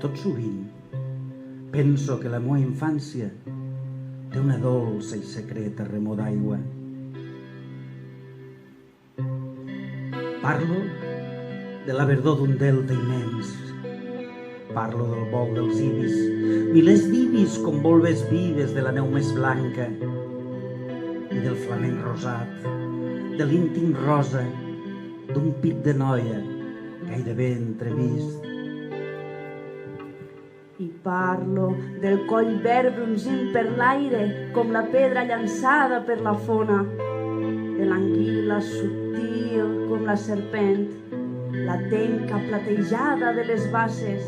Tot sovint penso que la meua infància té una dolça i secreta remor d'aigua. Parlo de la verdor d'un delta immens. Parlo del vol dels ibis, milers d'ibis com volves vives de la neu més blanca, i del flamenc rosat, de l'íntim rosa, d'un pit de noia gairebé entrevist. I parlo del coll verd brunzint per l'aire com la pedra llançada per la fona, de l'anguila subtil com la serpent, la tenca platejada de les basses.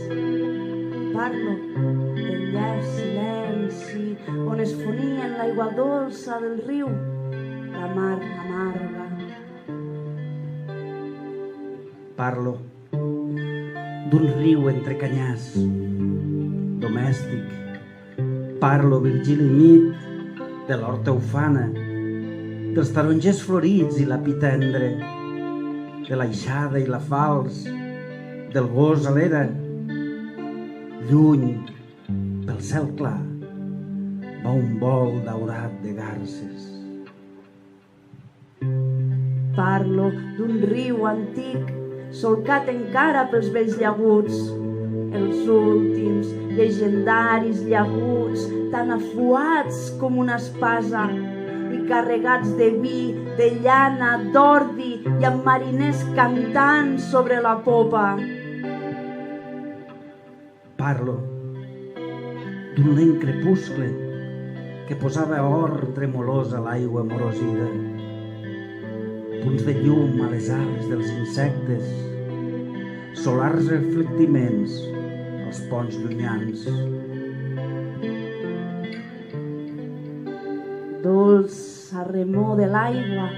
Parlo del llarg silenci on es fonien l'aigua dolça del riu, la mar amarga. Parlo d'un riu entre canyars, domèstic. Parlo, Virgili Mit, de l'horta ufana, dels tarongers florits i la pi tendre, de l'aixada i la falç, del gos a l'era. Lluny, pel cel clar, va un vol daurat de garses. Parlo d'un riu antic, solcat encara pels vells llaguts, els últims llegendaris llaguts, tan afuats com una espasa i carregats de vi, de llana, d'ordi i amb mariners cantant sobre la popa. Parlo d'un lent crepuscle que posava or tremolós a l'aigua morosida, punts de llum a les ales dels insectes, solars reflectiments als ponts llunyans. Dolça remor de l'aigua